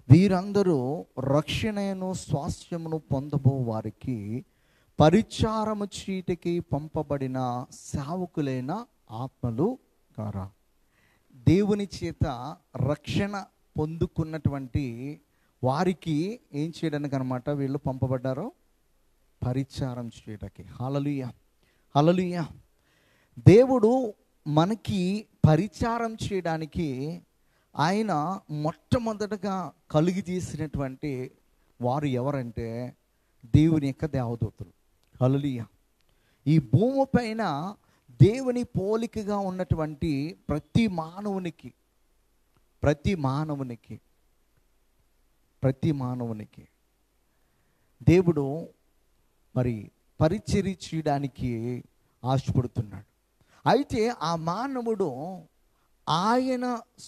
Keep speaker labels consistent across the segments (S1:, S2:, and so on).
S1: వీరందరూ రక్షణను స్వాస్థ్యమును పొందబో వారికి పరిచారము చీటికి పంపబడిన సేవకులైన ఆత్మలు కారా. దేవుని చేత రక్షణ పొందుకున్నటువంటి వారికి ఏం చేయడానికి అనమాట వీళ్ళు పంపబడ్డారో? పరిచారం చేయడానికి. హల్లెలూయా, హల్లెలూయా. దేవుడు మనకి పరిచారం చేయడానికి ఆయన మొట్టమొదటగా కలుగు చేసినటువంటి వారు ఎవరంటే దేవుని యొక్క దేవదూతలు. హల్లెలూయా. ఈ భూమి పైన దేవుని పోలికగా ఉన్నటువంటి ప్రతి మానవునికి దేవుడు మరి పరిచర్య చేయడానికి ఆశపడుతున్నాడు. అయితే ఆ మానవుడు ఆయన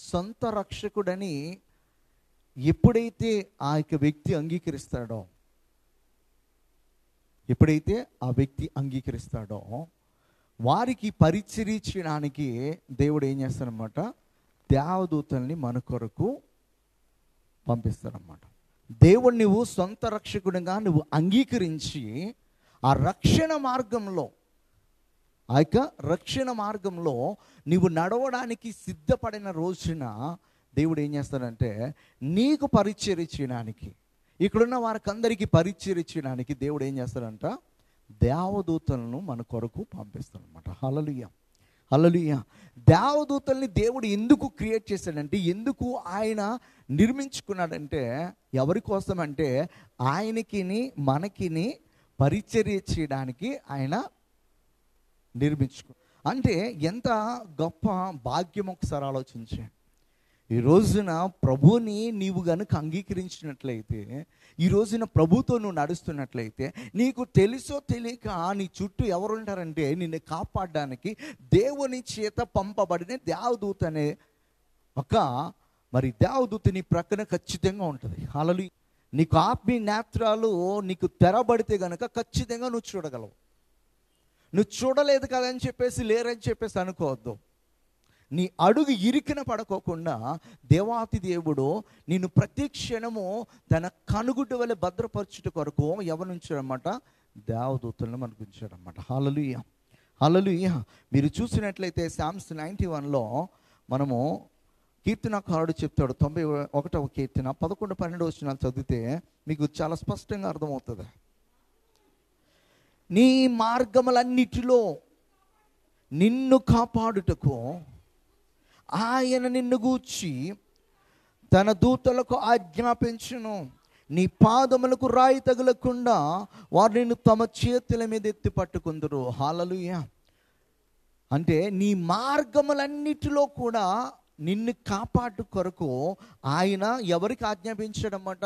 S1: సొంత రక్షకుడని ఎప్పుడైతే ఆ యొక్క వ్యక్తి అంగీకరిస్తాడో వారికి పరిచర్య చేయడానికి దేవుడు ఏం చేస్తాడనమాట? దేవదూతల్ని మన కొరకు పంపిస్తాడనమాట. దేవుడు నువ్వు సొంత రక్షకుడిగా నువ్వు అంగీకరించి ఆ రక్షణ మార్గంలో నీవు నడవడానికి సిద్ధపడిన రోజున దేవుడు ఏం చేస్తాడంటే నీకు పరిచర్య చేయడానికి, ఇక్కడున్న వారికందరికీ పరిచర్య చేయడానికి దేవుడు ఏం చేస్తాడంట? దేవదూతలను మన కొరకు పంపిస్తాడనమాట. హల్లెలూయా, హల్లెలూయా. దేవదూతల్ని దేవుడు ఎందుకు క్రియేట్ చేశాడంటే, ఎందుకు ఆయన నిర్మించుకున్నాడంటే, ఎవరి కోసం అంటే మనకిని పరిచర్య చేయడానికి ఆయన అంటే ఎంత గొప్ప భాగ్యం ఒకసారి ఆలోచించే. ఈ రోజున ప్రభుని నీవు గనుక అంగీకరించినట్లయితే, ఈ రోజున ప్రభుతో నువ్వు నడుస్తున్నట్లయితే, నీకు తెలుసో తెలియక నీ చుట్టూ ఎవరు ఉంటారంటే నిన్ను కాపాడడానికి దేవుని చేత పంపబడిన దేవదూత అనే ఒక దేవదూత నీ ప్రక్కన ఖచ్చితంగా ఉంటుంది. హల్లెలూయా. నీకు ఆత్మీయ నేత్రాలు నీకు తెరబడితే గనక ఖచ్చితంగా నువ్వు చూడగలవు. నువ్వు చూడలేదు కదని చెప్పేసి లేరని చెప్పేసి అనుకోవద్దు. నీ అడుగు ఇరికిన పడుకోకుండా దేవాతి దేవుడు నిన్ను ప్రతి క్షణము తన కనుగుడ్డు వలె భద్రపరచుట కొరకు ఎవరు ఉంచాడన్నమాట? దేవదూతలను మనకు ఉంచాడన్నమాట. హల్లెలూయా, హల్లెలూయా. మీరు చూసినట్లయితే సామ్స్ 91లో మనము కీర్తనకారుడు చెప్తాడు, 91వ కీర్తన 11-12 వచనాలు చదివితే మీకు చాలా స్పష్టంగా అర్థమవుతుంది. నీ మార్గములన్నిటిలో నిన్ను కాపాడుటకు ఆయన నిన్ను గూర్చి తన దూతలకు ఆజ్ఞాపించును. నీ పాదములకు రాయి తగులకుండా వారు నిన్ను తమ చేతుల మీద ఎత్తి పట్టుకుందురు. హల్లెలూయా. అంటే నీ మార్గములన్నిటిలో కూడా నిన్ను కాపాడు కొరకు ఆయన ఎవరికి ఆజ్ఞాపించాడన్నమాట?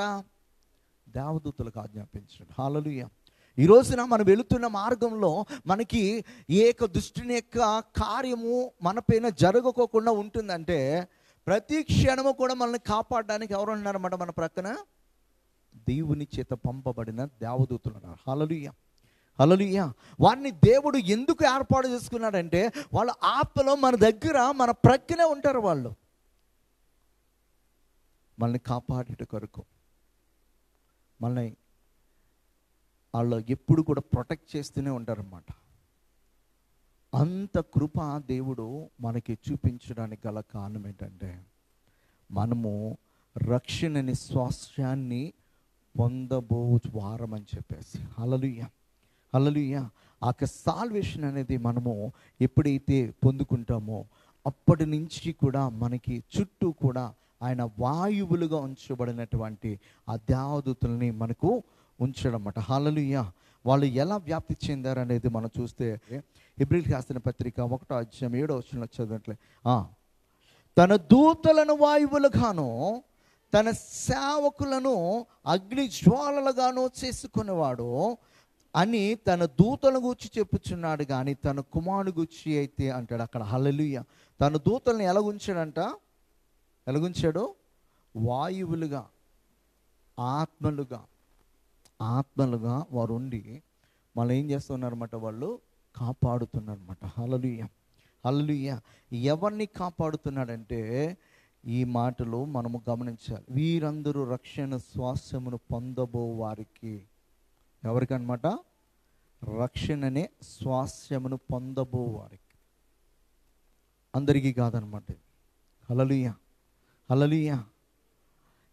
S1: దేవదూతలకు ఆజ్ఞాపించాడు. హల్లెలూయా. ఈ రోజున మనం వెళుతున్న మార్గంలో మనకి ఏ దుష్టుని యొక్క కార్యము మన పైన జరగకోకుండా ఉంటుందంటే, ప్రతి క్షణము కూడా మనల్ని కాపాడడానికి ఎవరు ఉన్నారన్నమాట? మన ప్రక్కన దేవుని చేత పంపబడిన దేవదూతలు ఉన్నారు. హల్లెలూయా, హల్లెలూయా. వారిని దేవుడు ఎందుకు ఏర్పాటు చేసుకున్నాడంటే, వాళ్ళ ఆత్మలో మన దగ్గర మన ప్రక్కనే ఉంటారు. వాళ్ళు మనల్ని కాపాడేట కొరకు మనల్ని వాళ్ళు ఎప్పుడు కూడా ప్రొటెక్ట్ చేస్తూనే ఉంటారన్నమాట. అంత కృప దేవుడు మనకి చూపించడానికి గల కారణం ఏంటంటే, మనము రక్షణని స్వాస్థ్యాన్ని పొందబో వారమని చెప్పేసి. హల్లెలూయా, హల్లెలూయా. ఆ సాల్వేషన్ అనేది మనము ఎప్పుడైతే పొందుకుంటామో అప్పటి నుంచి కూడా మనకి చుట్టూ కూడా ఆయన వాయువులుగా ఉంచబడినటువంటి ఆ దేవదూతల్ని మనకు ఉంచడన్నమాట. హల్లెలూయా. వాళ్ళు ఎలా వ్యాప్తి చెందారు అనేది మనం చూస్తే, హెబ్రీయులకు రాసిన పత్రిక 1వ అధ్యాయం 7వ వచనంలో చదివినట్లే, తన దూతలను వాయువులుగాను తన సేవకులను అగ్ని జ్వాలలుగాను చేసుకునేవాడు అని తన దూతలను గూర్చి చెప్పుచున్నాడు, కానీ తన కుమారుని గూర్చి అయితే అంటాడు అక్కడ. హల్లెలూయా. తన దూతలను ఎలాగుంచాడంట? ఎలాగుంచాడు? వాయువులుగా, ఆత్మలుగా వారు ఉండి మళ్ళీ ఏం చేస్తున్నారన్నమాట? వాళ్ళు కాపాడుతున్నారన్నమాట. హల్లెలూయా, హల్లెలూయా. ఎవరిని కాపాడుతున్నాడంటే, ఈ మాటలు మనము గమనించాలి. వీరందరూ రక్షణ స్వాస్యమును పొందబో వారికి, ఎవరికనమాట? రక్షణనే స్వాస్యమును పొందబో వారికి, అందరికీ కాదనమాట. హల్లెలూయా, హల్లెలూయా.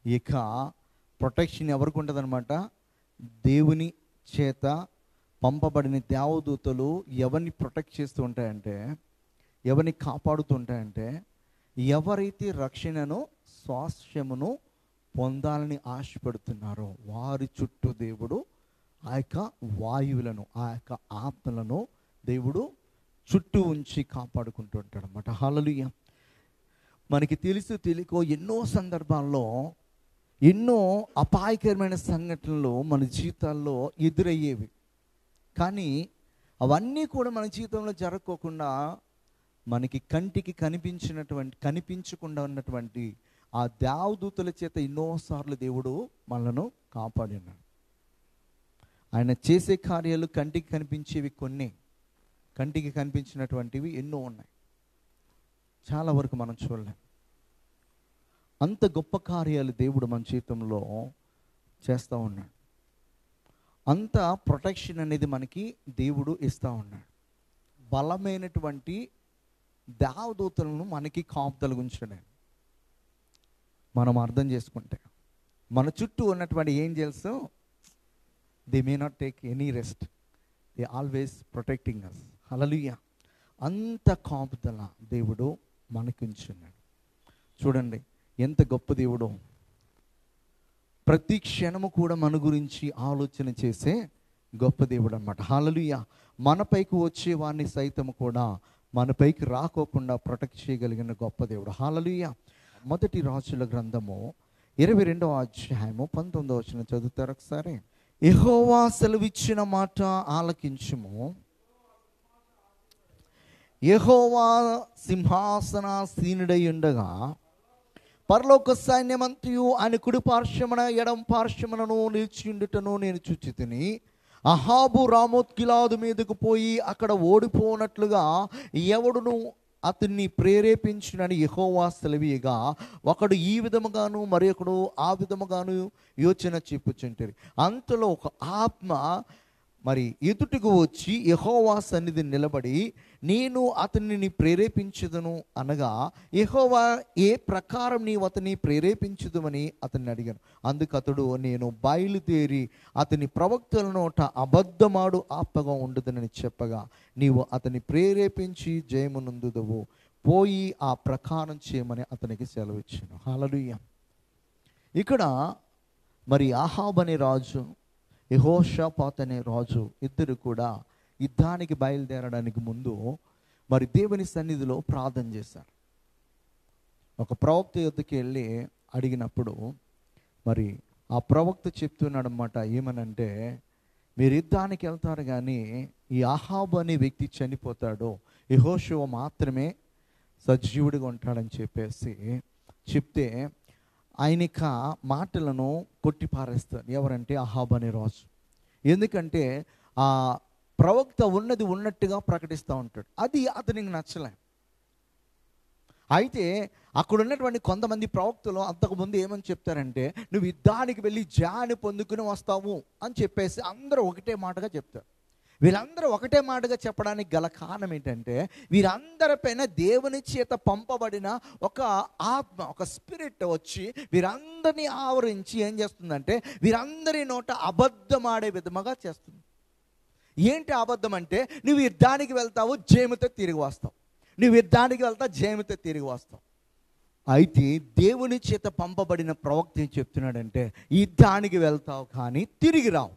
S1: ఇక ప్రొటెక్షన్ ఎవరికి ఉంటుంది అనమాట? దేవుని చేత పంపబడిన దేవదూతలు ఎవరిని ప్రొటెక్ట్ చేస్తూ ఉంటాయంటే, ఎవరిని కాపాడుతూ ఉంటాయంటే, ఎవరైతే రక్షణను స్వాస్యమును పొందాలని ఆశపడుతున్నారో వారి చుట్టూ దేవుడు ఆ యొక్క వాయువులను, ఆ యొక్క ఆత్మలను దేవుడు చుట్టూ ఉంచి కాపాడుకుంటూ ఉంటాడు అన్నమాట. హల్లెలూయా. మనకి తెలుసు తెలియకో ఎన్నో సందర్భాల్లో ఎన్నో అపాయకరమైన సంఘటనలు మన జీవితాల్లో ఎదురయ్యేవి. కానీ అవన్నీ కూడా మన జీవితంలో జరగకోకుండా మనకి కంటికి కనిపించకుండా ఉన్నటువంటి ఆ దేవదూతల చేత ఎన్నోసార్లు దేవుడు మనలను కాపాడినాడు. ఆయన చేసే కార్యాలు కంటికి కనిపించేవి కొన్ని, కంటికి కనిపించినటువంటివి ఎన్నో ఉన్నాయి. చాలా వరకు మనం చూడలేం. అంత గొప్ప కార్యాలు దేవుడు మన జీవితంలో చేస్తూ ఉన్నాడు. అంత ప్రొటెక్షన్ అనేది మనకి దేవుడు ఇస్తూ ఉన్నాడు. బలమైనటువంటి దేవదూతలను మనకి కాపుదల ఉంచడం మనం అర్థం చేసుకుంటే, మన చుట్టూ ఉన్నటువంటి angels they may not take any rest, they always protecting us. Hallelujah. అంత కాపుదల దేవుడు మనకి ఉంచున్నాడు. చూడండి ఎంత గొప్ప దేవుడు. ప్రతి క్షణము కూడా మన గురించి ఆలోచన చేసే గొప్ప దేవుడు అన్నమాట. హల్లెలూయా. మనపైకి వచ్చే వారిని సైతము కూడా మనపైకి రాకోకుండా ప్రొటెక్ట్ చేయగలిగిన గొప్ప దేవుడు. హల్లెలూయా. మొదటి రాజుల గ్రంథము 22వ అధ్యాయము 19వ వచనం చదువుతారు ఒకసారి. యెహోవా సెలవిచ్చిన మాట ఆలకించుము, యెహోవా సింహాసనాసీనుడై ఉండగా పరలోక సైన్యమంతయు ఆయన కుడి పార్శ్వమున ఎడమ పార్శ్వమునను నిలిచియుండుటను నేను చూచితిని. అహాబు రామోత్ గిలాదు మీదకు పోయి అక్కడ ఓడిపోనట్లుగా ఎవడును అతన్ని ప్రేరేపించునని యెహోవా సెలవీయగా ఒకడు ఈ విధముగాను మరి ఒకడు ఆ విధముగాను యోచన చెప్పుచుంటారు. అంతలో ఒక ఆత్మ మరి ఎదుటికి వచ్చి యెహోవా సన్నిధి నిలబడి, నేను అతనిని ప్రేరేపించుదును అనగా, యెహోవా ఏ ప్రకారం నీవు అతన్ని ప్రేరేపించుదుమని అతన్ని అడిగాను. అందుకు అతడు, నేను బయలుదేరి అతని ప్రవక్తల నోట అబద్ధమాడు ఆత్మగా ఉండదునని చెప్పగా, నీవు అతన్ని ప్రేరేపించి జయమునందుదువు, పోయి ఆ ప్రకారం చేయమని అతనికి సెలవిచ్చాను. హల్లెలూయా. ఇక్కడ మరి అహాబ్ అనే రాజు, యెహోషాపాత్ అనే రాజు ఇద్దరు కూడా యుద్ధానికి బయలుదేరడానికి ముందు మరి దేవుని సన్నిధిలో ప్రార్థన చేశారు. ఒక ప్రవక్త యొద్దకు వెళ్ళి అడిగినప్పుడు మరి ఆ ప్రవక్త చెప్తున్నాడు అన్నమాట, ఏమనంటే, మీరు యుద్ధానికి వెళ్తారు కానీ ఈ అహాబు అనే వ్యక్తి చనిపోతాడు, యెహోషువ మాత్రమే సజీవుడిగా ఉంటాడని చెప్పేసి చెప్తే ఆయనక మాటలను కొట్టిపారేస్తారు. ఎవరంటే అహాబ్ అనే రాజు. ఎందుకంటే ఆ ప్రవక్త ఉన్నది ఉన్నట్టుగా ప్రకటిస్తూ ఉంటాడు. అది అతనికి నచ్చలే. అయితే అక్కడ ఉన్నటువంటి కొంతమంది ప్రవక్తలు అంతకుముందు ఏమని చెప్తారంటే, నువ్వు యుద్ధానికి వెళ్ళి జయాన్ని పొందుకుని వస్తావు అని చెప్పేసి అందరూ ఒకటే మాటగా చెప్తారు. వీళ్ళందరూ ఒకటే మాటగా చెప్పడానికి గల కారణం ఏంటంటే, వీరందరిపైన దేవుని చేత పంపబడిన ఒక ఆత్మ, ఒక స్పిరిట్ వచ్చి వీరందరినీ ఆవరించి ఏం చేస్తుందంటే, వీరందరి నోట అబద్ధమాడే విధముగా చేస్తుంది. ఏంటి అబద్ధం అంటే, నువ్వు యుద్ధానికి వెళ్తావు, జయముతో తిరిగి వస్తావు, నువ్వు యుద్ధానికి వెళ్తావు, జయముతో తిరిగి వస్తావు. అయితే దేవుని చేత పంపబడిన ప్రవక్త ఏం చెప్తున్నాడంటే, యుద్ధానికి వెళ్తావు కానీ తిరిగి రావు,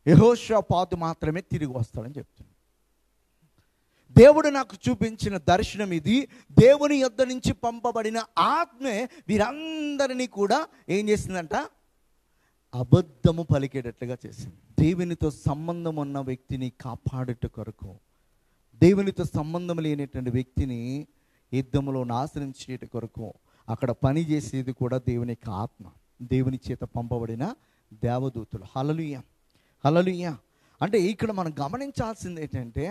S1: యెహోషాపాతు మాత్రమే తిరిగి వస్తాడని చెప్తున్నాడు. దేవుడు నాకు చూపించిన దర్శనం ఇది. దేవుని యొద్ద నుంచి పంపబడిన ఆత్మే వీరందరినీ కూడా ఏం చేసిందంట, అబద్ధము పలికేటట్లుగా చేసింది. దేవునితో సంబంధం ఉన్న వ్యక్తిని కాపాడుట కొరకు, దేవునితో సంబంధం లేనటువంటి వ్యక్తిని యుద్ధములో నాశనం చేయట కొరకు అక్కడ పని చేసేది కూడా దేవుని యొక్క ఆత్మ, దేవుని చేత పంపబడిన దేవదూతలు. హల్లెలూయా, హల్లెలూయా. అంటే ఇక్కడ మనం గమనించాల్సింది ఏంటంటే,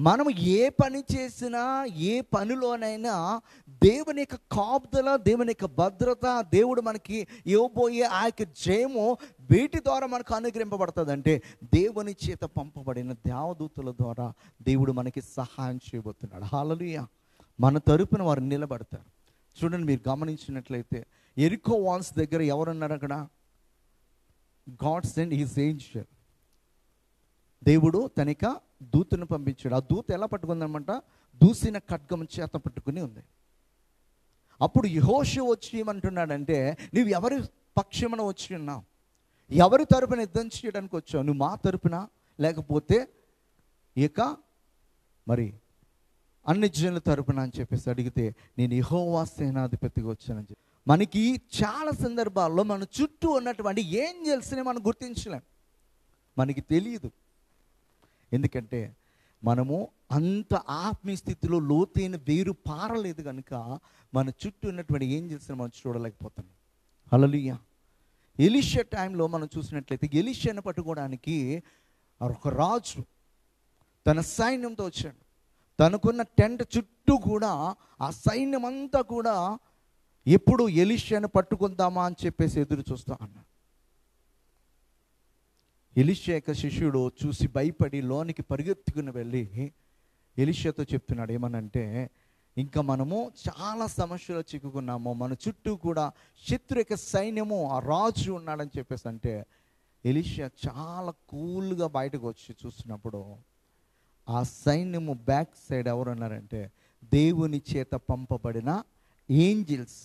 S1: మనం ఏ పని చేసినా, ఏ పనిలోనైనా దేవుని యొక్క కాపుదల, దేవుని యొక్క భద్రత, దేవుడు మనకి ఇవ్వబోయే ఆ యొక్క జయము వీటి ద్వారా మనకు అనుగ్రహింపబడుతుంది. అంటే దేవుని చేత పంపబడిన దేవదూతల ద్వారా దేవుడు మనకి సహాయం చేయబోతున్నాడు. హల్లెలూయా. మన తరపున వారు నిలబడతారు. చూడండి, మీరు గమనించినట్లయితే ఎరికో వాల్స్ దగ్గర ఎవరున్నారు అక్కడ? God send his Angel. దేవుడు తనక దూతను పంపించాడు. ఆ దూత ఎలా పట్టుకుందనమాట? దూసిన ఖడ్గం చేత పట్టుకుని ఉంది. అప్పుడు యెహోషువ వచ్చి ఏమంటున్నాడంటే, నువ్వు ఎవరి పక్షమున వచ్చి ఉన్నావు? ఎవరి తరపున యుద్ధం చేయడానికి వచ్చావు? నువ్వు మా తరపున, లేకపోతే ఇక మరి అన్ని జనుల తరపున అని చెప్పేసి అడిగితే, నేను యెహోవా సేనాధిపతిగా వచ్చానని చెప్పి. మనకి చాలా సందర్భాల్లో మన చుట్టూ ఉన్నటువంటి ఏంజెల్స్ని మనం గుర్తించలేం, మనకి తెలియదు. ఎందుకంటే మనము అంత ఆత్మీయ స్థితిలో లోతైన వేరు పారలేదు కనుక మన చుట్టూ ఉన్నటువంటి ఏంజెల్స్ని మనం చూడలేకపోతున్నాం. హల్లెలూయా. ఎలీషా టైంలో మనం చూసినట్లయితే ఎలీషాను పట్టుకోవడానికి ఒక రాజు తన సైన్యంతో వచ్చాడు. తనకున్న టెంట్ చుట్టూ కూడా ఆ సైన్యం అంతా కూడా ఎప్పుడు ఎలీషాను పట్టుకుందామా అని చెప్పేసి ఎదురు చూస్తా అన్నాడు. ఎలీషా యొక్క శిష్యుడు చూసి భయపడి లోనికి పరిగెత్తుకుని వెళ్ళి ఎలీషాతో చెప్తున్నాడు, ఏమనంటే, ఇంకా మనము చాలా సమస్యలు చిక్కుకున్నాము, మన చుట్టూ కూడా శత్రు యొక్క సైన్యము, ఆ రాజు ఉన్నాడని చెప్పేసి అంటే, ఎలీషా చాలా కూల్గా బయటకు వచ్చి చూసినప్పుడు ఆ సైన్యము బ్యాక్ సైడ్ ఎవరు ఉన్నారంటే దేవుని చేత పంపబడిన ఏంజిల్స్.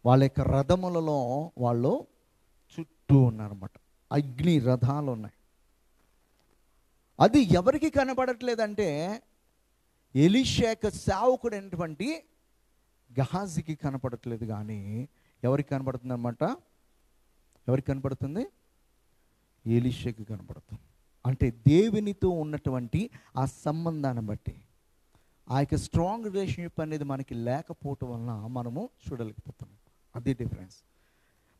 S1: వాళ్ళ యొక్క రథములలో వాళ్ళు చుట్టూ ఉన్నారన్నమాట. అగ్ని రథాలు ఉన్నాయి. అది ఎవరికి కనబడట్లేదంటే ఎలీషా యొక్క సేవకుడైనటువంటి గహాజీకి కనపడట్లేదు, కానీ ఎవరికి కనపడుతుంది అన్నమాట? ఎవరికి కనపడుతుంది? ఎలీషాకి కనపడుతుంది. అంటే దేవునితో ఉన్నటువంటి ఆ సంబంధాన్ని బట్టి, ఆ యొక్క స్ట్రాంగ్ రిలేషన్షిప్ అనేది మనకి లేకపోవటం వలన మనము చూడలేకపోతున్నాం. అదే డిఫరెన్స్.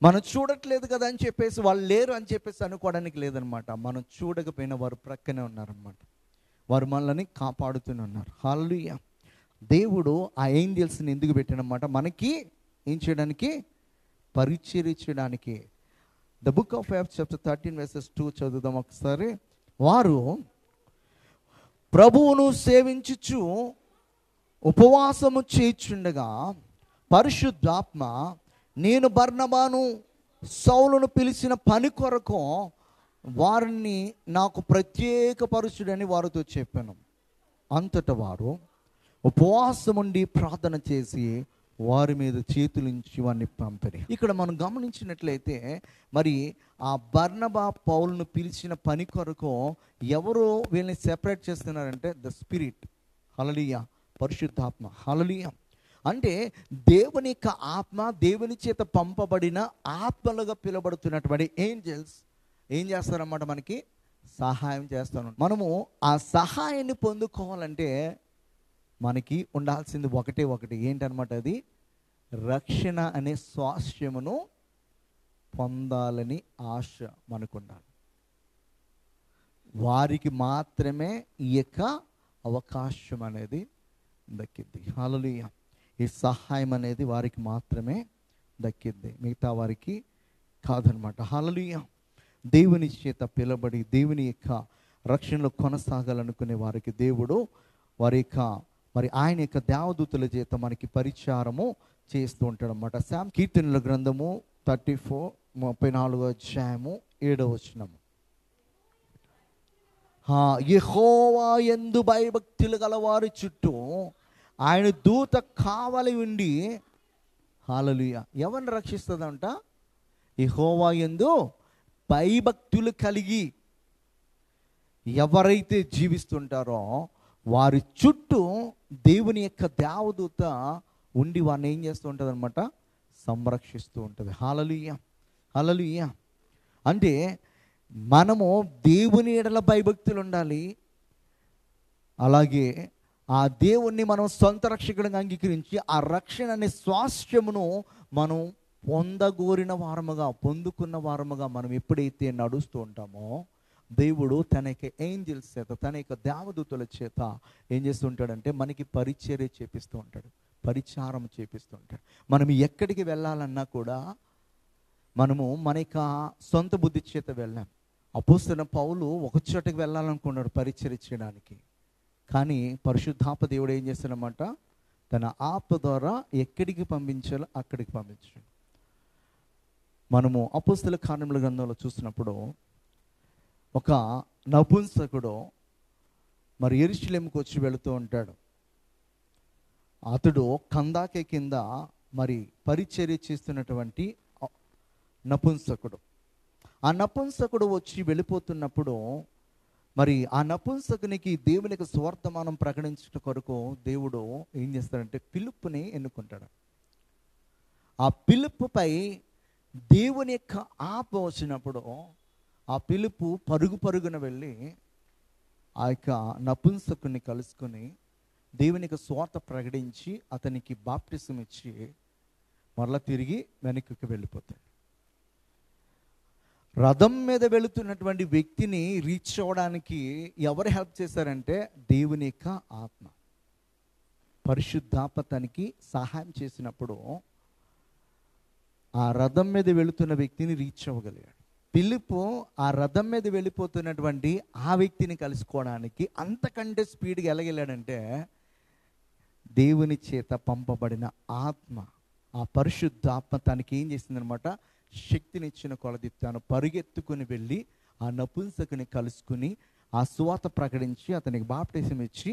S1: మనం చూడట్లేదు కదా అని చెప్పేసి వాళ్ళు లేరు అని చెప్పేసి అనుకోవడానికి లేదనమాట. మనం చూడకపోయినా వారు ప్రక్కనే ఉన్నారనమాట. వారు మనల్ని కాపాడుతూనే ఉన్నారు. హల్లెలూయా. దేవుడు ఆ ఏంజెల్స్ని ఎందుకు పెట్టాడనమాట? మనకి ఏం చేయడానికి? పరిచర్య చేయడానికి. The book of acts chapter 13 verses 2 చదువుదాం ఒకసారి. వారు ప్రభువును సేవించుచు ఉపవాసము చేయుచుండగా పరిశుద్ధాత్మ, నేను బర్నబాను సౌలును పిలిచిన పని కొరకు వారిని నాకు ప్రత్యేకపరుచుడని వారితో చెప్పాను. అంతటా వారు ఉపవాసం ఉండి ప్రార్థన చేసి వారి మీద చేతులుంచి వారిని పంపిరి. ఇక్కడ మనం గమనించినట్లయితే మరి ఆ బర్నబా పౌలును పిలిచిన పని కొరకు ఎవరు వీళ్ళని సెపరేట్ చేస్తున్నారంటే ద స్పిరిట్. హల్లెలూయా. పరిశుద్ధాత్మ. హల్లెలూయా. అంటే దేవుని యొక్క ఆత్మ, దేవుని చేత పంపబడిన ఆత్మలుగా పిలువబడుతున్నటువంటి ఏంజెల్స్ ఏం చేస్తారన్నమాట? మనకి సహాయం చేస్తాను. మనము ఆ సహాయాన్ని పొందుకోవాలంటే మనకి ఉండాల్సింది ఒకటి ఏంటనమాట? అది రక్షణ అనే స్వాస్థ్యమును పొందాలని ఆశ మనకు ఉండాలి. వారికి మాత్రమే ఈ యొక్క అవకాశం అనేది దక్కిద్ది. హల్లెలూయా. ఈ సహాయం అనేది వారికి మాత్రమే దక్కిద్ది, మిగతా వారికి కాదనమాట. హల్లెలూయా. దేవుని చేత పిలబడి దేవుని యొక్క రక్షణలో కొనసాగాలనుకునే వారికి దేవుడు వారి యొక్క మరి ఆయన యొక్క దేవదూతల చేత మనకి పరిచారము చేస్తూ ఉంటాడు అన్నమాట. కీర్తనల గ్రంథము 34 అధ్యాయము 7వ వచనము. యెహోవా యందు భయభక్తులు గలవారి చుట్టూ ఆయన దూత కావలి ఉండి. హల్లెలూయా. ఎవరిని రక్షిస్తుందంట? యెహోవా యందు భయభక్తులు కలిగి ఎవరైతే జీవిస్తుంటారో వారి చుట్టూ దేవుని యొక్క దేవదూత ఉండి వారిని ఏం చేస్తూ ఉంటుంది అనమాట? సంరక్షిస్తూ ఉంటుంది. హల్లెలూయా. హల్లెలూయా. అంటే మనము దేవుని ఎడల భయభక్తులు ఉండాలి. అలాగే ఆ దేవుణ్ణి మనం సొంత రక్షకుడిగా అంగీకరించి ఆ రక్షణ అనే స్వాస్థ్యమును మనం పొందుకున్న వారముగా మనం ఎప్పుడైతే నడుస్తూ ఉంటామో దేవుడు తన యొక్క ఏంజల్స్ చేత, తన యొక్క దేవదూతల చేత ఏం చేస్తుంటాడంటే మనకి పరిచర్య చేపిస్తూ ఉంటాడు, పరిచారం చేపిస్తూ ఉంటాడు. మనం ఎక్కడికి వెళ్ళాలన్నా కూడా మనము మన యొక్క సొంత బుద్ధి చేత వెళ్ళాం. అపోస్తలుడైన పౌలు ఒక చోటకి వెళ్ళాలనుకున్నాడు పరిచర్య చేయడానికి, కానీ పరిశుద్ధాత్మ దేవుడు ఏం చేస్తాడన్నమాట, తన ఆత్మ ద్వారా ఎక్కడికి పంపించాలో అక్కడికి పంపించాడు. మనము అపోస్తల కార్యముల గ్రంథంలో చూసినప్పుడు ఒక నపుంసకుడు మరి యెరూషలేముకు వచ్చి వెళుతూ ఉంటాడు. అతడు కందాకే కింద మరి పరిచర్య చేస్తున్నటువంటి నపుంసకుడు. ఆ నపుంసకుడు వచ్చి వెళ్ళిపోతున్నప్పుడు మరి ఆ నపుంసకునికి దేవునికి స్వార్థమానం ప్రకటించడం కొరకు దేవుడు ఏం చేస్తాడంటే ఫిలిప్పుని ఎన్నుకుంటాడు. ఆ ఫిలిప్పుపై దేవుని యొక్క ఆత్మ వచ్చినప్పుడు ఆ ఫిలిప్పు పరుగున వెళ్ళి ఆ యొక్క నపుంసకుని కలుసుకొని దేవునికి స్వార్థ ప్రకటించి అతనికి బాప్టిజం ఇచ్చి మరలా తిరిగి వెనక్కి వెళ్ళిపోతాడు. రథం మీద వెళుతున్నటువంటి వ్యక్తిని రీచ్ అవ్వడానికి ఎవరు హెల్ప్ చేశారంటే దేవుని యొక్క ఆత్మ, పరిశుద్ధాత్మ తనకి సహాయం చేసినప్పుడు ఆ రథం మీద వెళుతున్న వ్యక్తిని రీచ్ అవ్వగలిగాడు. ఫిలిప్పు ఆ రథం మీద వెళ్ళిపోతున్నటువంటి ఆ వ్యక్తిని కలుసుకోవడానికి అంతకంటే స్పీడ్గా వెళ్ళగలిగాడంటే దేవుని చేత పంపబడిన ఆత్మ, ఆ పరిశుద్ధాత్మ తనకి ఏం చేసిందనమాట, శక్తినిచ్చిన కొలది తాను పరుగెత్తుకుని వెళ్ళి ఆ నపుంసకుని కలుసుకుని ఆ సువార్త ప్రకటించి అతనికి బాప్టిజం ఇచ్చి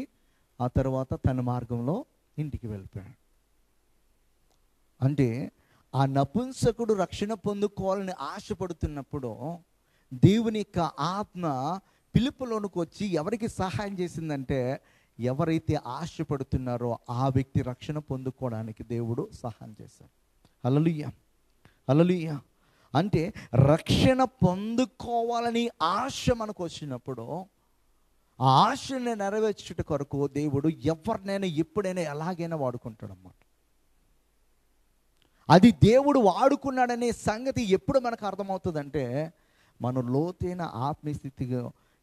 S1: ఆ తర్వాత తన మార్గంలో ఇంటికి వెళ్ళిపోయాడు. అంటే ఆ నపుంసకుడు రక్షణ పొందుకోవాలని ఆశపడుతున్నప్పుడు దేవుని యొక్క ఆత్మ ఫిలిప్పులోనికి వచ్చి ఎవరికి సహాయం చేసిందంటే, ఎవరైతే ఆశపడుతున్నారో ఆ వ్యక్తి రక్షణ పొందుకోవడానికి దేవుడు సహాయం చేశాడు. హల్లెలూయా, హల్లెలూయా. అంటే రక్షణ పొందుకోవాలని ఆశ మనకు వచ్చినప్పుడు ఆ ఆశని నెరవేర్చుట కొరకు దేవుడు ఎవరినైనా ఎప్పుడైనా ఎలాగైనా వాడుకుంటాడన్నమాట. అది దేవుడు వాడుకున్నాడనే సంగతి ఎప్పుడు మనకు అర్థమవుతుందంటే, మనం లోతైన ఆత్మస్థితిగా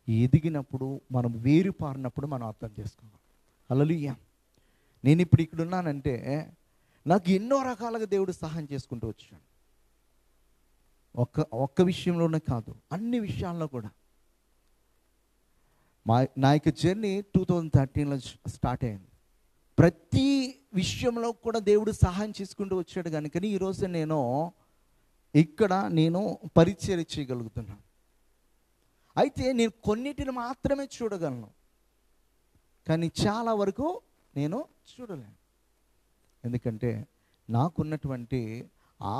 S1: ఎదిగినప్పుడు, మనం వేరుపారినప్పుడు మనం అర్థం చేసుకోవాలి. హల్లెలూయా. నేను ఇప్పుడు ఇక్కడ ఉన్నానంటే నాకు ఎన్నో రకాలుగా దేవుడు సహాయం చేసుకుంటూ వచ్చాడు. ఒక్క విషయంలోనే కాదు, అన్ని విషయాల్లో కూడా. నా యొక్క జర్నీ 2013లో స్టార్ట్ అయింది. ప్రతి విషయంలో కూడా దేవుడు సహాయం చేసుకుంటూ వచ్చాడు. కనుక ఈరోజు నేను పరిచర్య చేయగలుగుతున్నాను. అయితే నేను కొన్నిటిని మాత్రమే చూడగలను, కానీ చాలా వరకు నేను చూడలేను. ఎందుకంటే నాకున్నటువంటి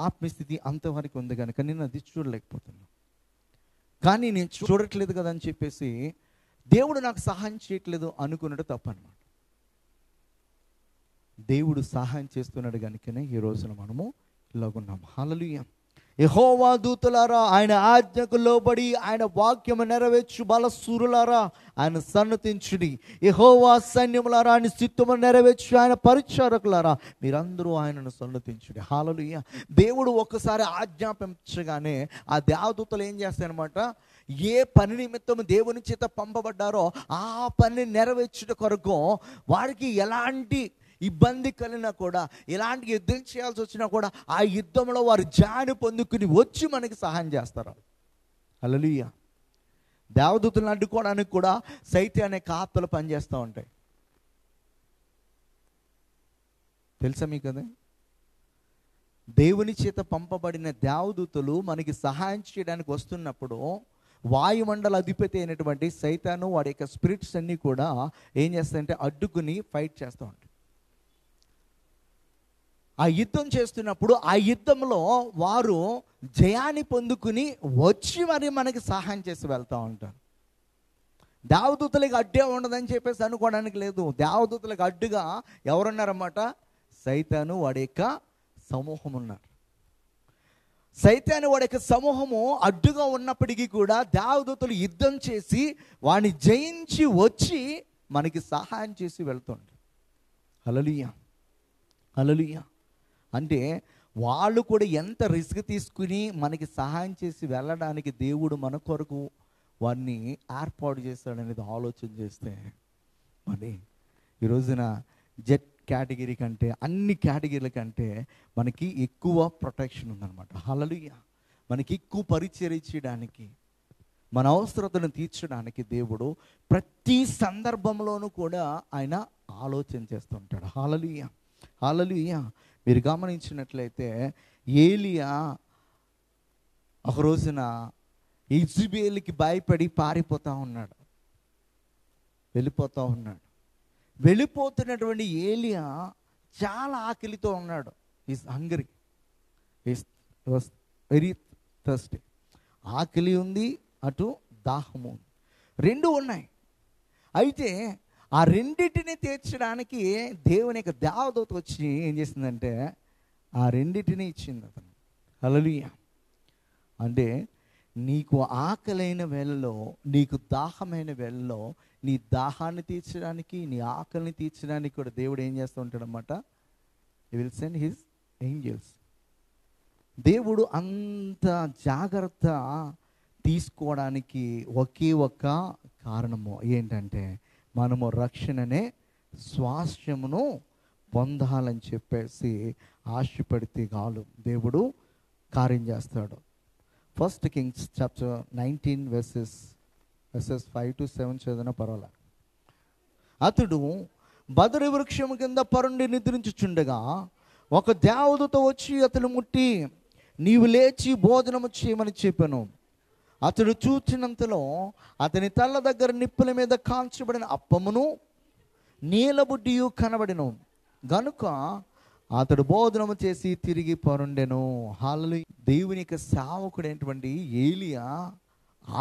S1: ఆత్మస్థితి అంతవరకు ఉంది కనుక నేను అది చూడలేకపోతున్నాను. కానీ నేను చూడట్లేదు కదా అని చెప్పేసి దేవుడు నాకు సహాయం చేయట్లేదు అనుకున్నట్టు తప్పనమాట. దేవుడు సహాయం చేస్తున్నాడు కనుకనే ఈ రోజున మనము ఇలాగున్నాం. హల్లెలూయా. యెహోవా దూతలారా, ఆయన ఆజ్ఞకు లోబడి ఆయన వాక్యము నెరవేర్చు బలశూరులారా ఆయన సన్నతించుడి. యెహోవా సైన్యములారా ఆయన చిత్తము నెరవేర్చు ఆయన పరిచారకులారా మీరందరూ ఆయనను సన్నతించుడి. హల్లెలూయా. దేవుడు ఒక్కసారి ఆజ్ఞాపించగానే ఆ దేవదూతలు ఏం చేస్తాయన్నమాట, ఏ పని నిమిత్తం దేవుని చేత పంపబడ్డారో ఆ పని నెరవేర్చుట కొరకు వారికి ఎలాంటి ఇబ్బంది కలిగినా కూడా, ఎలాంటి యుద్ధం చేయాల్సి వచ్చినా కూడా ఆ యుద్ధంలో వారు జాని పొందుకుని వచ్చి మనకి సహాయం చేస్తారు. హల్లెలూయా. దేవదూతలను అడ్డుకోవడానికి కూడా సైతాను అనే ఆత్మలు పనిచేస్తూ ఉంటాయి. తెలుసా మీకు? కదా, దేవుని చేత పంపబడిన దేవదూతలు మనకి సహాయం చేయడానికి వస్తున్నప్పుడు వాయుమండల అధిపతి అయినటువంటి సైతాను వాడి యొక్క స్పిరిట్స్ అన్నీ కూడా ఏం చేస్తాయంటే అడ్డుకుని ఫైట్ చేస్తూ ఉంటాయి. ఆ యుద్ధం చేస్తున్నప్పుడు ఆ యుద్ధంలో వారు జయాన్ని పొందుకుని వచ్చి మరి మనకి సహాయం చేసి వెళ్తూ ఉంటారు. దేవదూతలకు అడ్డే ఉండదని చెప్పేసి అనుకోవడానికి లేదు. దేవదూతలకు అడ్డుగా ఎవరున్నారన్నమాట? సైతాను వాడి యొక్క సమూహం ఉన్నారు. సైతాను వాడి యొక్క సమూహము అడ్డుగా ఉన్నప్పటికీ కూడా దేవదూతలు యుద్ధం చేసి వాడిని జయించి వచ్చి మనకి సహాయం చేసి వెళ్తుంటారు. హల్లెలూయా, హల్లెలూయా. అంటే వాళ్ళు కూడా ఎంత రిస్క్ తీసుకుని మనకి సహాయం చేసి వెళ్ళడానికి దేవుడు మన కొరకు వాడిని ఏర్పాటు చేస్తాడనేది ఆలోచన చేస్తే మరి ఈ రోజున జెడ్ కేటగిరీ కంటే అన్ని కేటగిరీల కంటే మనకి ఎక్కువ ప్రొటెక్షన్ ఉందన్నమాట. హల్లెలూయా. మనకి ఎక్కువ పరిచర్య చేయడానికి, మన అవసరతను తీర్చడానికి దేవుడు ప్రతి సందర్భంలోనూ కూడా ఆయన ఆలోచన చేస్తుంటాడు. హల్లెలూయా, హల్లెలూయా. మీరు గమనించినట్లయితే ఏలియా ఒక రోజున ఇజ్రాయేలుకి భయపడి పారిపోతూ ఉన్నాడు, వెళ్ళిపోతూ ఉన్నాడు. వెళ్ళిపోతున్నటువంటి ఏలియా చాలా ఆకలితో ఉన్నాడు. Is hungry, is very thirsty. ఆకలి ఉంది, అటు దాహము ఉంది, రెండు ఉన్నాయి. అయితే ఆ రెండింటిని తీర్చడానికి దేవుని యొక్క దేవదూత వచ్చి ఏం చేసిందంటే ఆ రెండింటిని ఇచ్చింది అతను. హల్లెలూయా. అంటే నీకు ఆకలైన వేళలో, నీకు దాహమైన వేళలో నీ దాహాన్ని తీర్చడానికి, నీ ఆకలిని తీర్చడానికి కూడా దేవుడు ఏం చేస్తూ ఉంటాడనమాట? He will send his angels. దేవుడు అంత జాగ్రత్త తీసుకోవడానికి ఒకే ఒక్క కారణము ఏంటంటే మనము రక్షణనే స్వాస్థ్యమును పొందాలని చెప్పేసి ఆశపడితే కాదు, దేవుడు కార్యం చేస్తాడు. 1 Kings chapter 19 verses 5 to 7 చదివినా పర్వాలేదు. అతడు బదరి వృక్షము కింద పరుండి నిద్రించుచుండగా ఒక దేవదూత వచ్చి అతను ముట్టి, నీవు లేచి భోజనము చేయమని చెప్పాను. అతడు చూచినంతలో అతని తల్ల దగ్గర నిప్పుల మీద కాల్చబడిన అప్పమును నీలబుడ్డియు కనబడెను గనుక అతడు భోజనము చేసి తిరిగి పరుండెను. హల్లెలూయా. దేవుని యొక్క సేవకుడైనటువంటి ఏలియా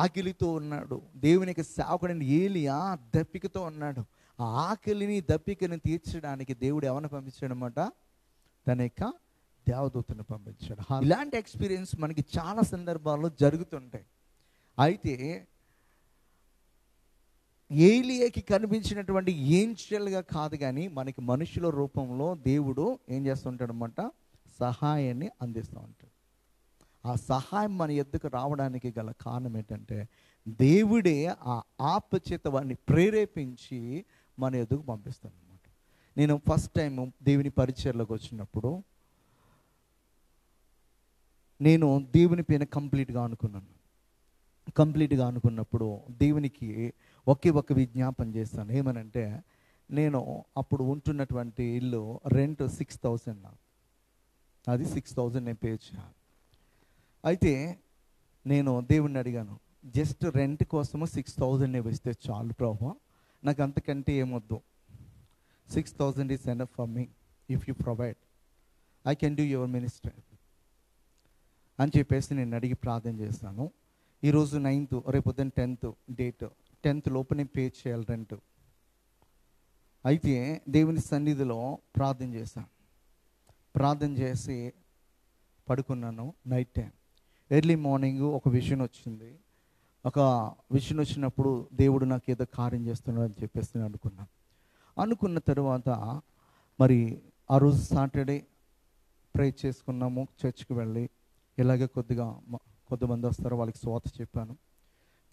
S1: ఆకలితో ఉన్నాడు. దేవుని యొక్క సేవకుడైన ఏలియా దప్పికతో ఉన్నాడు. ఆ ఆకలిని దప్పికని తీర్చడానికి దేవుడు ఎవరిని పంపించాడు అన్నమాట? తన యొక్క దేవదూతను పంపించాడు. ఇలాంటి ఎక్స్పీరియన్స్ మనకి చాలా సందర్భాల్లో జరుగుతుంటాయి. అయితే ఏలియాకి కనిపించినటువంటి ఏంజెల్గా కాదు, కానీ మనకి మనుషుల రూపంలో దేవుడు ఏం చేస్తుంటాడు అన్నమాట? సహాయాన్ని అందిస్తూ ఉంటాడు. ఆ సహాయం మన ఎద్దుకు రావడానికి గల కారణం ఏంటంటే దేవుడే ఆ ఆపచేత వాడిని ప్రేరేపించి మన ఎద్దుకు పంపిస్తాడు అన్నమాట. నేను ఫస్ట్ టైం దేవుని పరిచర్లోకి వచ్చినప్పుడు నేను దేవుని పైన కంప్లీట్గా అనుకున్నప్పుడు దేవునికి ఒకే ఒక విజ్ఞాపన చేస్తాను. ఏమనంటే, నేను అప్పుడు ఉంటున్నటువంటి ఇల్లు రెంట్ 6,000, అది 6,000 నేను పే చేయాలి. అయితే నేను దేవుణ్ణి అడిగాను, జస్ట్ రెంట్ కోసము 6,000 ఇస్తే చాలు ప్రభువా, నాకు అంతకంటే ఏమొద్దు. 6,000 is enough for me. If you provide, I can do your ministry అని చెప్పేసి నేను అడిగి ప్రార్థన చేస్తాను. ఈరోజు 9th, రేపొద్దున 10th డేట్, 10th లోపు నేను పే చేయాలి రెంట్. అయితే దేవుని సన్నిధిలో ప్రార్థన చేశాను. ప్రార్థన చేసి పడుకున్నాను. నైట్ టైం, ఎర్లీ మార్నింగ్ ఒక విషయం వచ్చింది. ఒక విషయం వచ్చినప్పుడు దేవుడు నాకు ఏదో కార్యం చేస్తున్నాడు అని చెప్పేసి నేను అనుకున్న తర్వాత మరి ఆ రోజు సాటర్డే ప్రే చేసుకున్నాము. చర్చ్కి వెళ్ళి ఇలాగే కొద్దిమంది వస్తారు, వాళ్ళకి స్వాత చెప్పాను.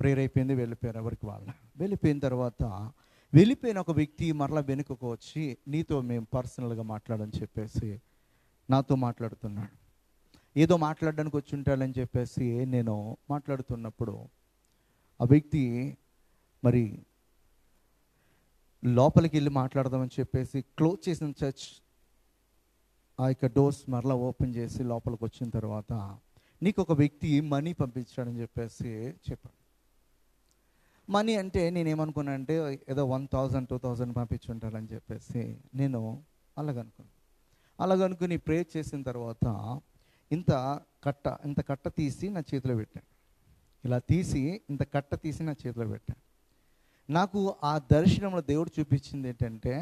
S1: ప్రేయర్ అయిపోయింది, వెళ్ళిపోయారు ఎవరికి వాళ్ళ. వెళ్ళిపోయిన తర్వాత వెళ్ళిపోయిన ఒక వ్యక్తి మరలా వెనుకకు వచ్చి, నీతో మేము పర్సనల్గా మాట్లాడని చెప్పేసి నాతో మాట్లాడుతున్నాడు. ఏదో మాట్లాడడానికి వచ్చి ఉంటాడని చెప్పేసి నేను మాట్లాడుతున్నప్పుడు ఆ వ్యక్తి మరి లోపలికి వెళ్ళి మాట్లాడదామని చెప్పేసి క్లోజ్ చేసిన చర్చ్ ఆ యొక్క డోర్స్ మరలా ఓపెన్ చేసి లోపలికి వచ్చిన తర్వాత, నీకు ఒక వ్యక్తి మనీ పంపించాడని చెప్పేసి చెప్పాడు. మనీ అంటే నేనేమనుకున్నా అంటే ఏదో 1,000, 2,000 పంపించుంటారని చెప్పేసి నేను అలాగనుకుని ప్రే చేసిన తర్వాత ఇంత కట్ట తీసి నా చేతిలో పెట్టాను. ఇలా తీసి ఇంత కట్ట తీసి నా చేతిలో పెట్టాను. నాకు ఆ దర్శనంలో దేవుడు చూపించింది ఏంటంటే,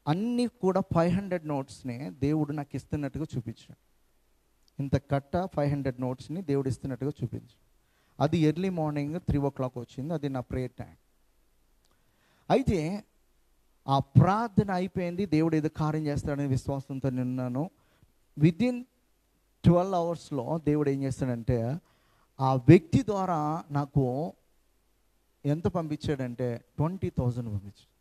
S1: అన్నీ కూడా 500 నోట్స్ని దేవుడు నాకు ఇస్తున్నట్టుగా చూపించాడు. ఇంత కట్ట 500 నోట్స్ని దేవుడు ఇస్తున్నట్టుగా చూపించాడు. అది ఎర్లీ మార్నింగ్ 3 o'clock వచ్చింది. అది నా ప్రేయర్ టైం. అయితే ఆ ప్రార్థన అయిపోయింది. దేవుడు ఏదో కార్యం చేస్తాడని విశ్వాసంతో నిన్నాను. విదిన్ 12 hours దేవుడు ఏం చేస్తాడంటే, ఆ వ్యక్తి ద్వారా నాకు ఎంత పంపించాడంటే 20,000 పంపించాడు.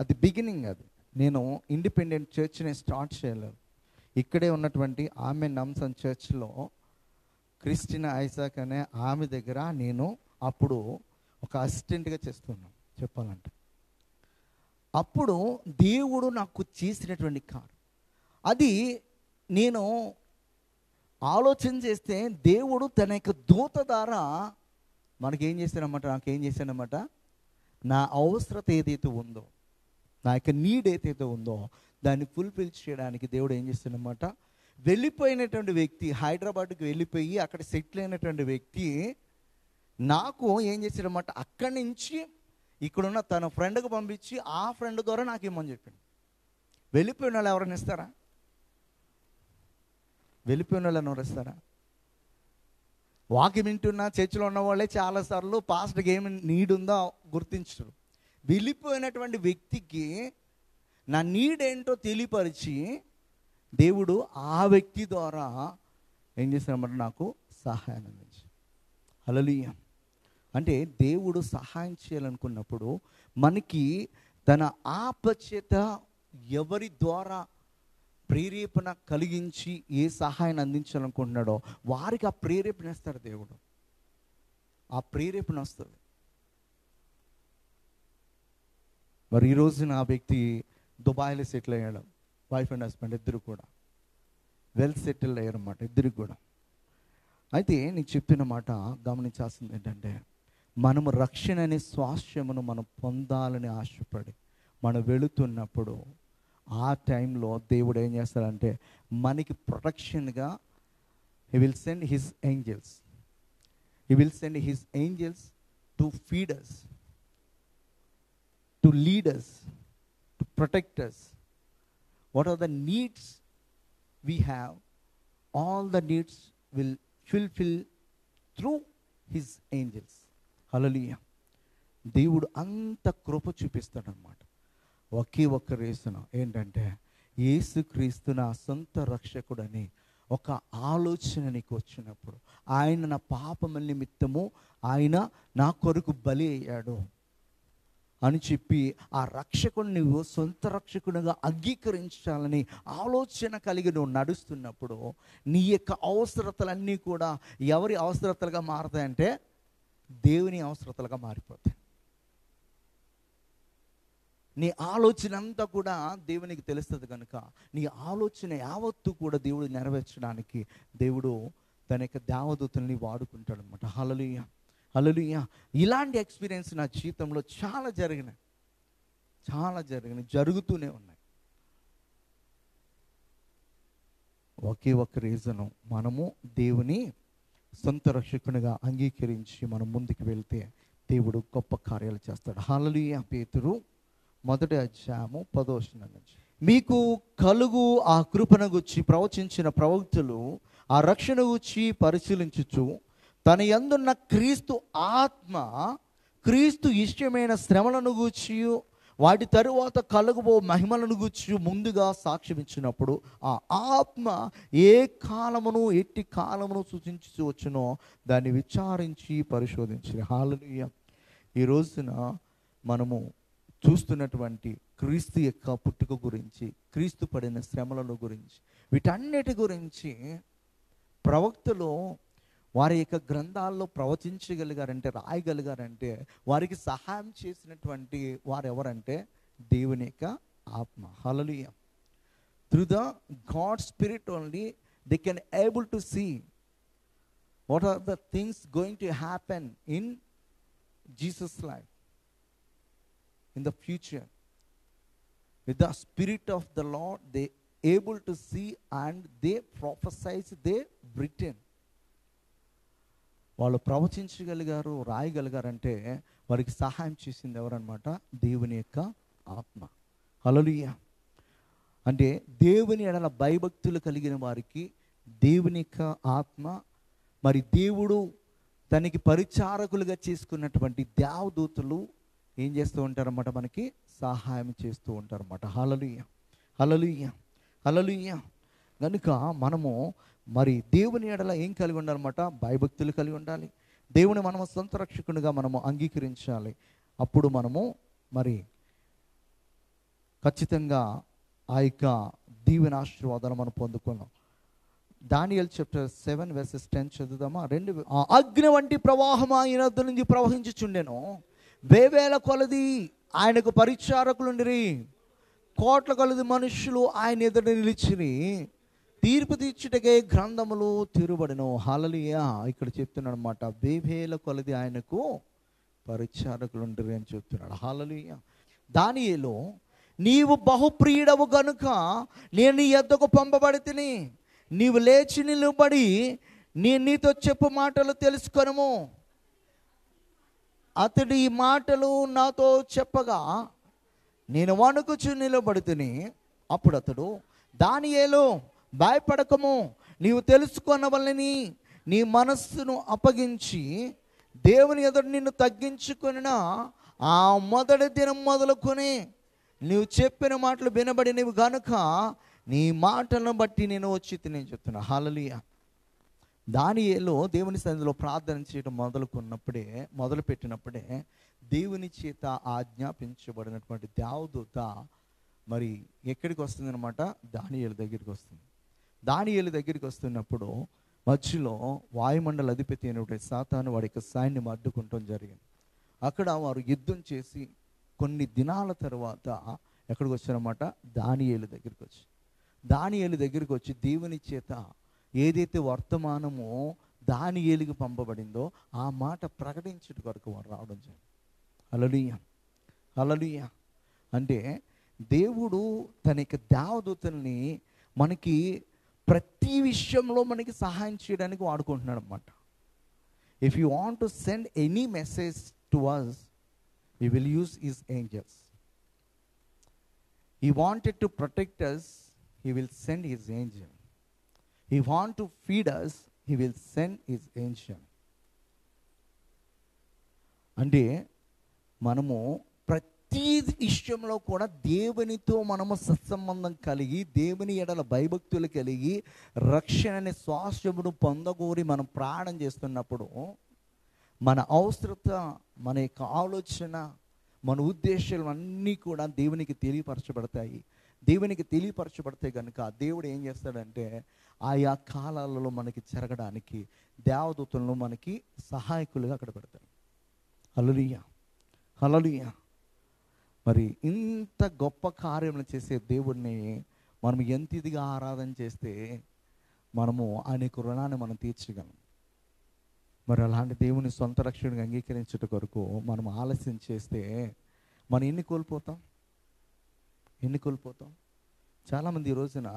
S1: అది బిగినింగ్. అది నేను ఇండిపెండెంట్ చర్చ్ని స్టార్ట్ చేయలేదు. ఇక్కడే ఉన్నటువంటి ఆమె నమ్సన్ చర్చ్లో క్రిస్టినా ఐజాక్ అనే ఆమె దగ్గర నేను అప్పుడు ఒక అసిస్టెంట్గా చేస్తున్నాను చెప్పాలంటే. అప్పుడు దేవుడు నాకు చేసినటువంటి కారు అది. నేను ఆలోచన చేస్తే దేవుడు తన యొక్క దూత ద్వారా మనకేం చేశానమాట, నాకేం చేశానమాట, నా అవసరత ఏదైతే ఉందో, నా యొక్క నీడ్ ఏదైతే ఉందో దాన్ని ఫుల్ఫిల్ చేయడానికి దేవుడు ఏం చేస్తాడనమాట, వెళ్ళిపోయినటువంటి వ్యక్తి, హైదరాబాద్కి వెళ్ళిపోయి అక్కడ సెటిల్ అయినటువంటి వ్యక్తి నాకు ఏం చేశాడనమాట, అక్కడి నుంచి ఇక్కడున్న తన ఫ్రెండ్కి పంపించి ఆ ఫ్రెండ్ ద్వారా నాకు ఇమ్మని చెప్పింది. వెళ్ళిపోయిన వాళ్ళు ఎవరైనా ఇస్తారా? వెళ్ళిపోయిన వాళ్ళని ఎవరు ఇస్తారా? వాక్యం వింటున్న చర్చిలో ఉన్న వాళ్ళే చాలాసార్లు పాస్టర్కి ఏమి నీడ్ ఉందో గుర్తించరు. వెళ్ళిపోయినటువంటి వ్యక్తికి నా నీడ్ ఏంటో తెలియపరిచి దేవుడు ఆ వ్యక్తి ద్వారా ఏం చేశాడన్నమాట, నాకు సహాయం అందించి. హల్లెలూయా. అంటే దేవుడు సహాయం చేయాలనుకున్నప్పుడు మనకి తన ఆపచేత ఎవరి ద్వారా ప్రేరేపణ కలిగించి ఏ సహాయాన్ని అందించాలనుకుంటున్నాడో వారికి ఆ ప్రేరేపణ ఇస్తాడు దేవుడు. ఆ ప్రేరేపణ వస్తుంది. మరి ఈరోజు నా వ్యక్తి దుబాయ్లో సెటిల్ అయ్యాడు. వైఫ్ అండ్ హస్బెండ్ ఇద్దరు కూడా వెల్ సెటిల్ అయ్యారన్నమాట, ఇద్దరు కూడా. అయితే నీకు చెప్పిన మాట గమనించాల్సింది ఏంటంటే, మనము రక్షణ అనే స్వాస్థ్యమును మనం పొందాలని ఆశపడి మనం వెళుతున్నప్పుడు ఆ టైంలో దేవుడు ఏం చేస్తాడంటే మనకి ప్రొటెక్షన్గా he will send his angels. He will send his angels to feed us, to lead us, to protect us. What are the needs we have? All the needs will fulfill through his angels. హల్లెలూయా. దేవుడు అంత కృప చూపిస్తాడనమాట. ఒకే ఒక్క reason ఏంటంటే, యేసుక్రీస్తు నా సొంత రక్షకుడని ఒక ఆలోచన నీకు వచ్చినప్పుడు, ఆయన నా పాపముల నిమిత్తము ఆయన నా కొరకు బలి అయ్యాడు అని చెప్పి ఆ రక్షకుడు నువ్వు సొంత రక్షకునిగా అంగీకరించాలని ఆలోచన కలిగి నువ్వు నడుస్తున్నప్పుడు నీ యొక్క అవసరతలన్నీ కూడా ఎవరి అవసరతలుగా మారుతాయంటే దేవుని అవసరతలుగా మారిపోతాయి. నీ ఆలోచన అంతా కూడా దేవునికి తెలుస్తుంది కనుక నీ ఆలోచన యావత్తు కూడా దేవుడు నెరవేర్చడానికి దేవుడు తన యొక్క దేవదూతల్ని వాడుకుంటాడు అనమాట. హల్లెలూయా, హల్లెలూయా. ఇలాంటి ఎక్స్పీరియన్స్ నా జీవితంలో చాలా జరిగినాయి, జరుగుతూనే ఉన్నాయి. ఒకే ఒక్క రీజను, మనము దేవుని సొంత రక్షకునిగా అంగీకరించి మనం ముందుకు వెళ్తే దేవుడు గొప్ప కార్యాలు చేస్తాడు. హల్లెలూయా. పేతురు 1:10 నుంచి, మీకు కలుగు ఆ కృపను గుచ్చి ప్రవచించిన ప్రవక్తలు ఆ రక్షణ గుచ్చి పరిశీలించుచు తన యందున్న క్రీస్తు ఆత్మ క్రీస్తు ఇష్టమైన శ్రమలను గూర్చి వాటి తరువాత కలుగుబో మహిమలను గూర్చి ముందుగా సాక్ష్యం ఇచ్చినప్పుడు ఆ ఆత్మ ఏ కాలమును ఎట్టి కాలమును సూచించి వచ్చునో దాన్ని విచారించి పరిశోధించి. హల్లెలూయా. ఈ రోజున మనము చూస్తున్నటువంటి క్రీస్తు యొక్క పుట్టుక గురించి, క్రీస్తు పడిన శ్రమల గురించి, వీటన్నిటి గురించి ప్రవక్తలు వారి యొక్క గ్రంథాల్లో ప్రవచించగలిగారంటే, రాయగలిగారంటే వారికి సహాయం చేసినటువంటి వారు ఎవరంటే దేవుని యొక్క ఆత్మ. Hallelujah. Through the God spirit only they can able to see what are the things going to happen in Jesus life in the future. With the spirit of the Lord they able to see and they prophesize, they written. వాళ్ళు ప్రవచించగలిగారు, రాయగలిగారంటే వారికి సహాయం చేసింది ఎవరన్నమాట? దేవుని యొక్క ఆత్మ. హల్లెలూయా. అంటే దేవుని ఎడల భయభక్తులు కలిగిన వారికి దేవుని యొక్క ఆత్మ, మరి దేవుడు తనకి పరిచారకులుగా చేసుకున్నటువంటి దేవదూతలు ఏం చేస్తూ ఉంటారన్నమాట? మనకి సహాయం చేస్తూ ఉంటారన్నమాట. హల్లెలూయా, హల్లెలూయా, హల్లెలూయా. కనుక మనము మరి దేవుని ఎడల ఏం కలిగి ఉండాలన్నమాట? భయభక్తులు కలిగి ఉండాలి. దేవుని మనము సొంత రక్షకునిగా మనము అంగీకరించాలి. అప్పుడు మనము మరి ఖచ్చితంగా ఆ యొక్క దీవెన ఆశీర్వాదాలు మనం పొందుకున్నాం. దానియేలు చాప్టర్ 7 verses 10 చదువుదామా? అగ్ని వంటి ప్రవాహం ఆయన వద్ద నుంచి ప్రవహించుచుండెను. వేవేల కొలది ఆయనకు పరిచారకులుండిరి. కోట్ల కొలది మనుషులు ఆయన ఎదుట నిలిచిరి. తీర్పు తీర్చుటకే గ్రంథములు తెరవబడెను. హల్లెలూయా. ఇక్కడ చెప్తున్నాడు అనమాట, వేవేల కొలది ఆయనకు పరిచారకులుండిరి అని చెప్తున్నాడు. హల్లెలూయా. దానియేలు, నీవు బహుప్రియుడవు గనుక నేను నీ యొద్దకు పంపబడితిని. నీవు లేచి నిలబడి నీతో చెప్పు మాటలు తెలుసుకొనుము. అతడు ఈ మాటలు నాతో చెప్పగా నేను వణుకుచు నిలబడితిని. అప్పుడు అతడు, దానియేలు, భయపడకము, నీవు తెలుసుకొనవలని నీ మనస్సును అప్పగించి దేవుని ఎదుట నిన్ను తగ్గించుకొనిన ఆ మొదటి దినం మొదలుకొని నీవు చెప్పిన మాటలు వినబడినవి గనుక నీ మాటలను బట్టి నేను వచ్చి నేను చెప్తున్నా. హల్లెలూయా. దానియేలు దేవుని సన్నిధిలో ప్రార్థన చేయడం మొదలుపెట్టినప్పుడే దేవుని చేత ఆజ్ఞాపించబడినటువంటి దేవదూత మరి ఎక్కడికి వస్తుంది అనమాట? దానియేలు దగ్గరికి వస్తుంది. దానియేలు దగ్గరికి వస్తున్నప్పుడు మధ్యలో వాయుమండల అధిపతి అయినటువంటి సాతాను వాడి యొక్క సైన్యం అడ్డుకుంటం జరిగింది. అక్కడ వారు యుద్ధం చేసి కొన్ని దినాల తర్వాత ఎక్కడికి వచ్చారన్నమాట? దానియేలు దగ్గరికి వచ్చి, దానియేలు దగ్గరికి వచ్చి దేవుని చేత ఏదైతే వర్తమానమో దానియేలుకి పంపబడిందో ఆ మాట ప్రకటించుట కొరకు వారు రావడం జరిగింది. హల్లెలూయా. హల్లెలూయా. అంటే దేవుడు తన యొక్క దేవదూతల్ని మనకి ప్రతి విషయంలో మనకి సహాయం చేయడానికి వాడుకుంటున్నాడు అన్నమాట. If you want to send any message to us, he will use his angels. He wanted to protect us, he will send his angel. He want to feed us, he will send his angel. అంటే మనము ప్రతి విషయంలో కూడా దేవునితో మనము సత్సంబంధం కలిగి దేవుని ఎడల భయభక్తులు కలిగి రక్షణ అనే స్వాస్థ్యమును పొందగోరి మనం ప్రాణం చేస్తున్నప్పుడు మన అవసరత, మన యొక్క ఆలోచన, మన ఉద్దేశాలు అన్నీ కూడా దేవునికి తెలియపరచబడతాయి. దేవునికి తెలియపరచబడితే కనుక దేవుడు ఏం చేస్తాడంటే ఆయా కాలాలలో మనకి జరగడానికి దేవదూతలను మనకి సహాయకులుగా అక్కడ పెడతాడు. హల్లెలూయా. హల్లెలూయా. మరి ఇంత గొప్ప కార్యములు చేసే దేవుడిని మనం ఎంత ఇదిగా ఆరాధన చేస్తే మనము ఆయన యొక్క రుణాన్ని మనం తీర్చగలం. మరి అలాంటి దేవుని సొంత రక్షణగా అంగీకరించుట కొరకు మనం ఆలస్యం చేస్తే మనం ఎన్ని కోల్పోతాం? చాలామంది ఈ రోజున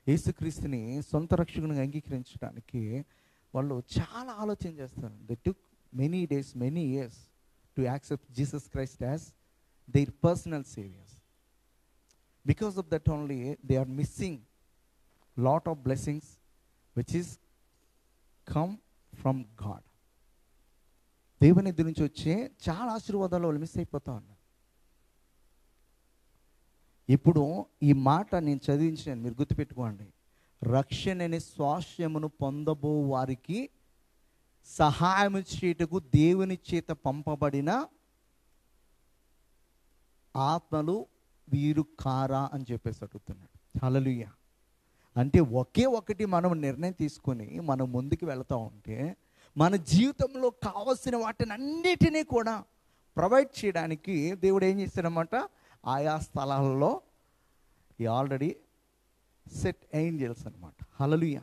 S1: యేసుక్రీస్తుని సొంత రక్షకునిగా అంగీకరించడానికి వాళ్ళు చాలా ఆలోచన చేస్తారు. They took many days, many years to accept Jesus Christ as their personal saviors. Because of that only they are missing lot of blessings which is come from God. దేవుని దగ్గర నుంచి వచ్చే చాలా ఆశీర్వాదాలు వాళ్ళు మిస్ అయిపోతా ఉన్నారు. ఇప్పుడు ఈ మాట నేను చదివించాను, మీరు గుర్తుపెట్టుకోండి. రక్షణ అనే స్వాస్థ్యమును పొందబో వారికి సహాయం చేయటకు దేవుని చేత పంపబడిన ఆత్మలు వీరు కారా అని చెప్పేసి అడుగుతున్నాడు. హల్లెలూయా. అంటే ఒకే ఒకటి మనం నిర్ణయం తీసుకొని మనం ముందుకు వెళ్తూ ఉంటే మన జీవితంలో కావలసిన వాటిని అన్నిటినీ కూడా ప్రొవైడ్ చేయడానికి దేవుడు ఏం చేస్తాడనమాట? ఆయా స్థలాలలో ఆల్రెడీ సెట్ ఏంజెల్స్ అనమాట. హల్లెలూయా.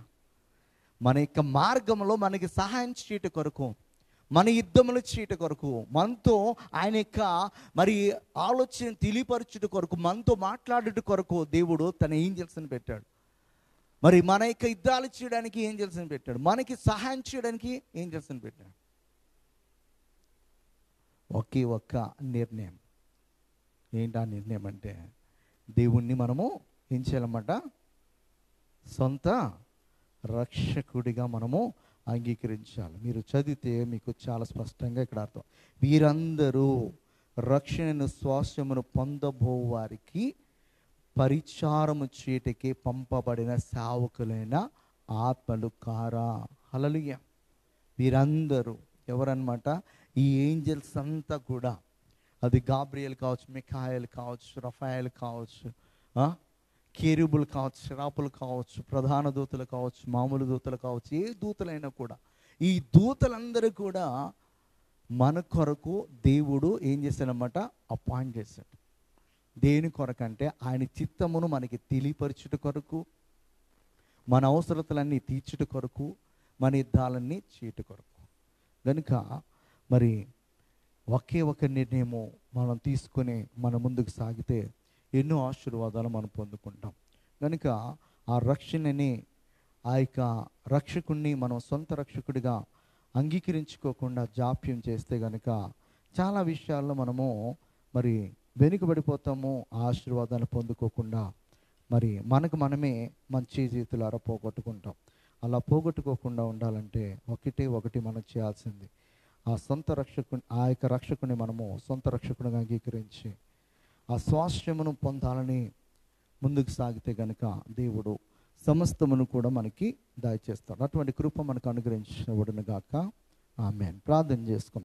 S1: మన యొక్క మార్గంలో మనకి సహాయం చేయట కొరకు, మన యుద్ధములు చేయట కొరకు, మనతో ఆయన యొక్క మరి ఆలోచన తెలియపరచుట కొరకు, మనతో మాట్లాడుట కొరకు దేవుడు తన ఏంజెల్స్ని పెట్టాడు. మరి మన యొక్క యుద్ధాలు చేయడానికి ఏంజెల్స్ని పెట్టాడు, మనకి సహాయం చేయడానికి ఏంజెల్స్ని పెట్టాడు. ఒకే ఒక్క నిర్ణయం. ఏంటి ఆ నిర్ణయం అంటే దేవుణ్ణి మనము ఏం చేయాలన్నమాట? సొంత రక్షకుడిగా మనము అంగీకరించాలి. మీరు చదివితే మీకు చాలా స్పష్టంగా ఇక్కడ అర్థం. వీరందరూ రక్షణను స్వాస్థ్యమును పొందబో వారికి పరిచారము చేయటకే పంపబడిన సేవకులైన ఆత్మలు కారా. హల్లెలూయా. వీరందరూ ఎవరన్నమాట? ఈ ఏంజల్స్ అంతా కూడా, అది గాబ్రియల్ కావచ్చు, మిఖాయల్ కావచ్చు, రఫాయల్ కావచ్చు, కేరుబులు కావచ్చు, శరాపులు కావచ్చు, ప్రధాన దూతలు కావచ్చు, మామూలు దూతలు కావచ్చు, ఏ దూతలైనా కూడా, ఈ దూతలందరూ కూడా మన కొరకు దేవుడు ఏం చేశాడనమాట? అపాయింట్ చేశాడు. దేని కొరకంటే ఆయన చిత్తమును మనకి తెలియపరచుట కొరకు, మన అవసరతలన్నీ తీర్చుట కొరకు, మన యుద్ధాలన్నీ చీట కొరకు. కనుక మరి ఒకే ఒక నిర్ణయము మనం తీసుకొని మన ముందుకు సాగితే ఎన్నో ఆశీర్వాదాలు మనం పొందుకుంటాం. కనుక ఆ రక్షణని, ఆ యొక్క రక్షకుణ్ణి మనం సొంత రక్షకుడిగా అంగీకరించుకోకుండా జాప్యం చేస్తే కనుక చాలా విషయాల్లో మనము మరి వెనుకబడిపోతాము. ఆ ఆశీర్వాదాన్ని పొందుకోకుండా మరి మనకు మనమే మంచి జీవితాలు పోగొట్టుకుంటాం. అలా పోగొట్టుకోకుండా ఉండాలంటే ఒకటి మనం చేయాల్సింది, ఆ యొక్క రక్షకుని మనము సొంత రక్షకునిగా అంగీకరించి ఆ స్వాస్థ్యమును పొందాలని ముందుకు సాగితే గనుక దేవుడు సమస్తమును కూడా మనకి దయచేస్తాడు. అటువంటి కృప మనకు అనుగ్రహించబడును గాక. ఆమేన్. ప్రార్థన చేసుకుందాం.